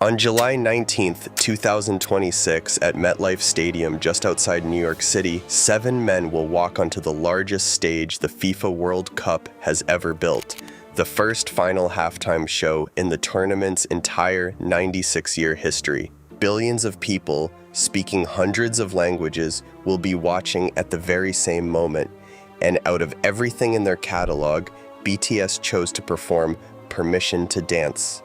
On July 19th, 2026, at MetLife Stadium just outside New York City, 7 men will walk onto the largest stage the FIFA World Cup has ever built, the first final halftime show in the tournament's entire 96-year history. Billions of people, speaking hundreds of languages, will be watching at the very same moment, and out of everything in their catalog, BTS chose to perform Permission to Dance.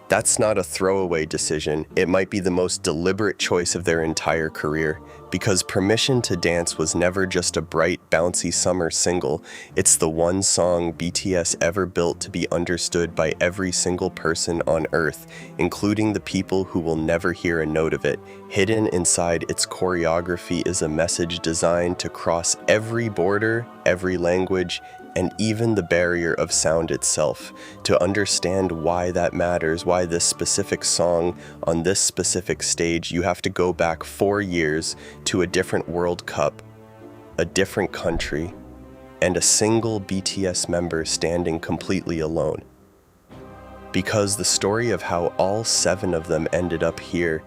That's not a throwaway decision. It might be the most deliberate choice of their entire career, because Permission to Dance was never just a bright, bouncy summer single. It's the one song BTS ever built to be understood by every single person on Earth, including the people who will never hear a note of it. Hidden inside its choreography is a message designed to cross every border, every language, and even the barrier of sound itself. To understand why that matters, why this specific song on this specific stage, you have to go back 4 years to a different World Cup, a different country, and a single BTS member standing completely alone. Because the story of how all 7 of them ended up here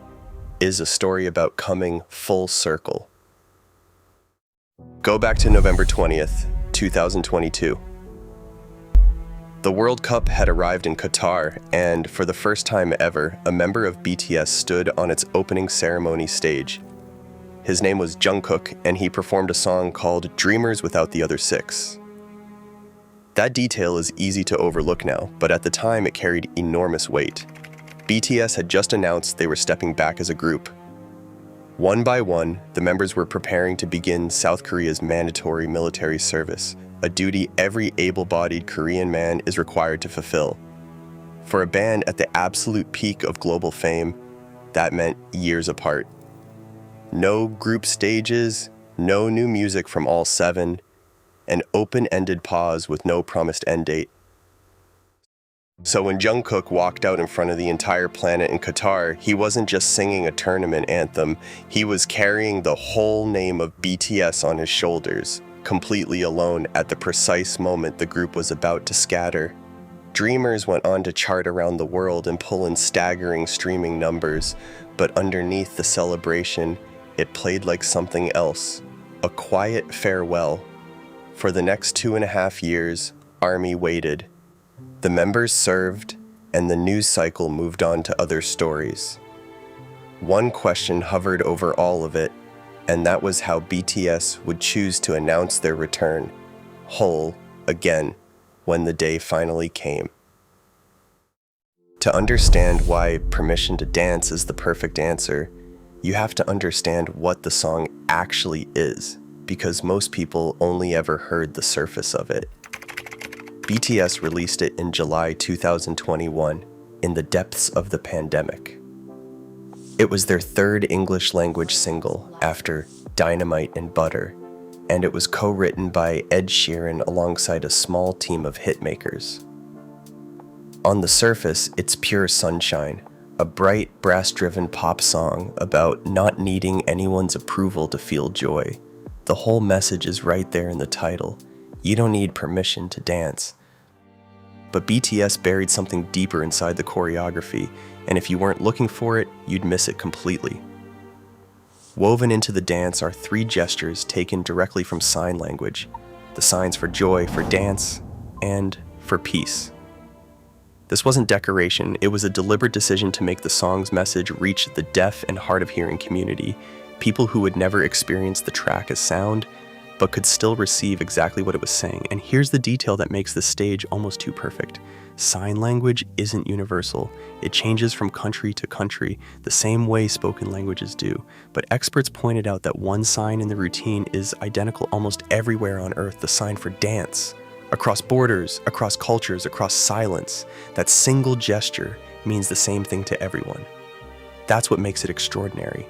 is a story about coming full circle. Go back to November 20th, 2022. The World Cup had arrived in Qatar, and for the first time ever, a member of BTS stood on its opening ceremony stage. His name was Jungkook, and he performed a song called Dreamers Without the Other 6. That detail is easy to overlook now, but at the time it carried enormous weight. BTS had just announced they were stepping back as a group. One by one, the members were preparing to begin South Korea's mandatory military service, a duty every able-bodied Korean man is required to fulfill. For a band at the absolute peak of global fame, that meant years apart. No group stages, no new music from all 7, an open-ended pause with no promised end date. So when Jungkook walked out in front of the entire planet in Qatar, he wasn't just singing a tournament anthem, he was carrying the whole name of BTS on his shoulders, completely alone at the precise moment the group was about to scatter. Dreamers went on to chart around the world and pull in staggering streaming numbers, but underneath the celebration, it played like something else, a quiet farewell. For the next 2.5 years, ARMY waited. The members served, and the news cycle moved on to other stories. One question hovered over all of it, and that was how BTS would choose to announce their return, whole, again, when the day finally came. To understand why Permission to Dance is the perfect answer, you have to understand what the song actually is, because most people only ever heard the surface of it. BTS released it in July 2021, in the depths of the pandemic. It was their 3rd English-language single after Dynamite and Butter, and it was co-written by Ed Sheeran alongside a small team of hitmakers. On the surface, it's pure sunshine, a bright, brass-driven pop song about not needing anyone's approval to feel joy. The whole message is right there in the title. You don't need permission to dance. But BTS buried something deeper inside the choreography, and if you weren't looking for it, you'd miss it completely. Woven into the dance are 3 gestures taken directly from sign language, the signs for joy, for dance, and for peace. This wasn't decoration, it was a deliberate decision to make the song's message reach the deaf and hard-of-hearing community, people who would never experience the track as sound, but could still receive exactly what it was saying. And here's the detail that makes this stage almost too perfect. Sign language isn't universal. It changes from country to country, the same way spoken languages do. But experts pointed out that one sign in the routine is identical almost everywhere on Earth, the sign for dance. Across borders, across cultures, across silence, that single gesture means the same thing to everyone. That's what makes it extraordinary.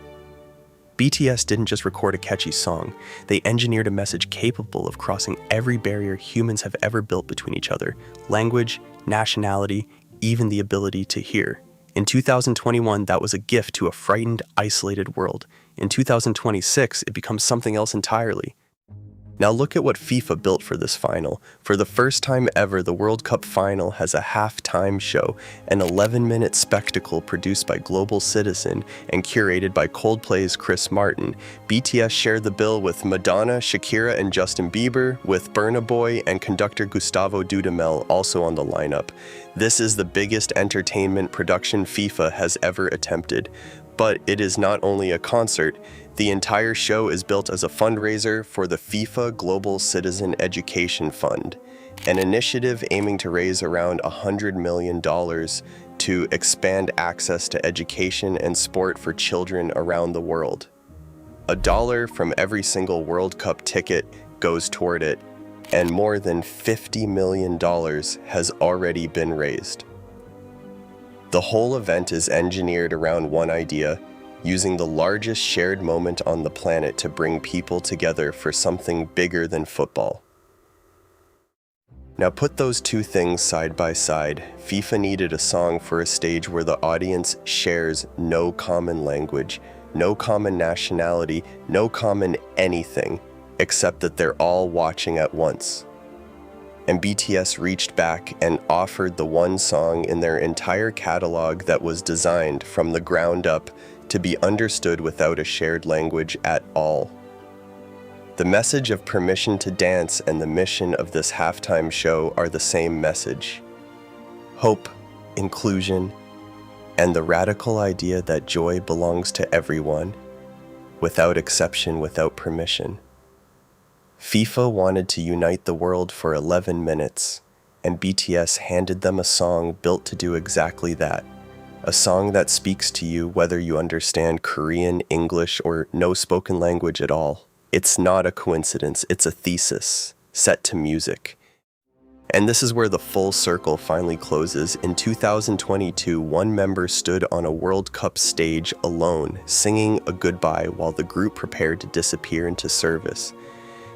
BTS didn't just record a catchy song, they engineered a message capable of crossing every barrier humans have ever built between each other: language, nationality, even the ability to hear. In 2021, that was a gift to a frightened, isolated world. In 2026, it becomes something else entirely. Now look at what FIFA built for this final. For the first time ever, the World Cup final has a halftime show, an 11-minute spectacle produced by Global Citizen and curated by Coldplay's Chris Martin. BTS shared the bill with Madonna, Shakira, and Justin Bieber, with Burna Boy and conductor Gustavo Dudamel also on the lineup. This is the biggest entertainment production FIFA has ever attempted. But it is not only a concert. The entire show is built as a fundraiser for the FIFA Global Citizen Education Fund, an initiative aiming to raise around $100 million to expand access to education and sport for children around the world. $1 from every single World Cup ticket goes toward it, and more than $50 million has already been raised. The whole event is engineered around one idea, using the largest shared moment on the planet to bring people together for something bigger than football. Now put those two things side by side. FIFA needed a song for a stage where the audience shares no common language, no common nationality, no common anything, except that they're all watching at once. And BTS reached back and offered the one song in their entire catalog that was designed from the ground up to be understood without a shared language at all. The message of permission to dance and the mission of this halftime show are the same message: hope, inclusion, and the radical idea that joy belongs to everyone, without exception, without permission. FIFA wanted to unite the world for 11 minutes, and BTS handed them a song built to do exactly that. A song that speaks to you whether you understand Korean, English, or no spoken language at all. It's not a coincidence, it's a thesis, set to music. And this is where the full circle finally closes. In 2022, one member stood on a World Cup stage alone, singing a goodbye while the group prepared to disappear into service.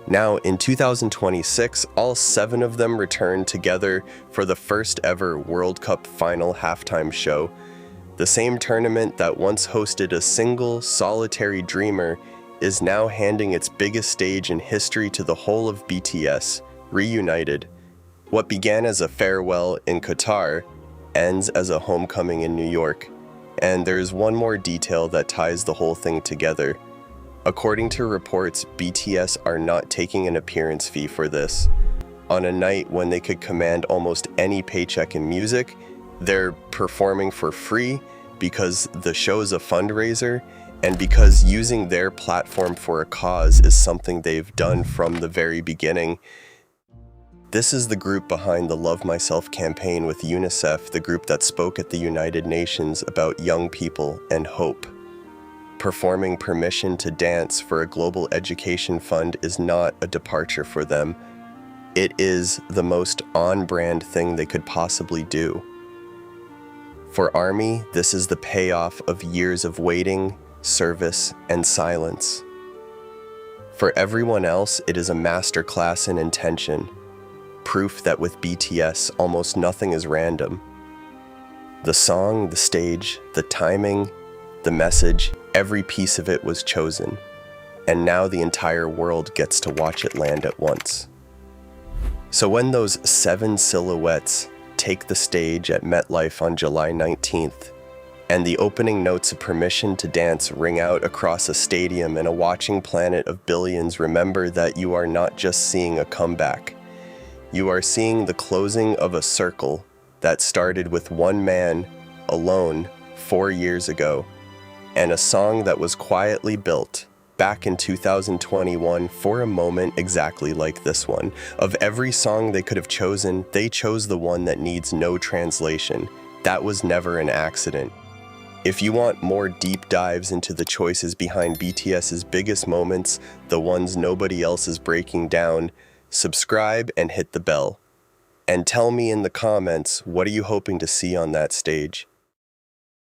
Now, in 2026, all 7 of them returned together for the first ever World Cup final halftime show. The same tournament that once hosted a single, solitary dreamer is now handing its biggest stage in history to the whole of BTS, reunited. What began as a farewell in Qatar ends as a homecoming in New York. And there's one more detail that ties the whole thing together. According to reports, BTS are not taking an appearance fee for this. On a night when they could command almost any paycheck in music, they're performing for free because the show's a fundraiser and because using their platform for a cause is something they've done from the very beginning. This is the group behind the Love Myself campaign with UNICEF, the group that spoke at the United Nations about young people and hope. Performing permission to dance for a global education fund is not a departure for them. It is the most on-brand thing they could possibly do. For ARMY, this is the payoff of years of waiting, service, and silence. For everyone else, it is a masterclass in intention, proof that with BTS, almost nothing is random. The song, the stage, the timing, the message, every piece of it was chosen, and now the entire world gets to watch it land at once. So when those 7 silhouettes take the stage at MetLife on July 19th, and the opening notes of Permission to Dance ring out across a stadium and a watching planet of billions, remember that you are not just seeing a comeback. You are seeing the closing of a circle that started with one man, alone, 4 years ago, and a song that was quietly built back in 2021 for a moment exactly like this one. Of every song they could have chosen, they chose the one that needs no translation. That was never an accident. If you want more deep dives into the choices behind BTS's biggest moments, the ones nobody else is breaking down, subscribe and hit the bell. And tell me in the comments, what are you hoping to see on that stage?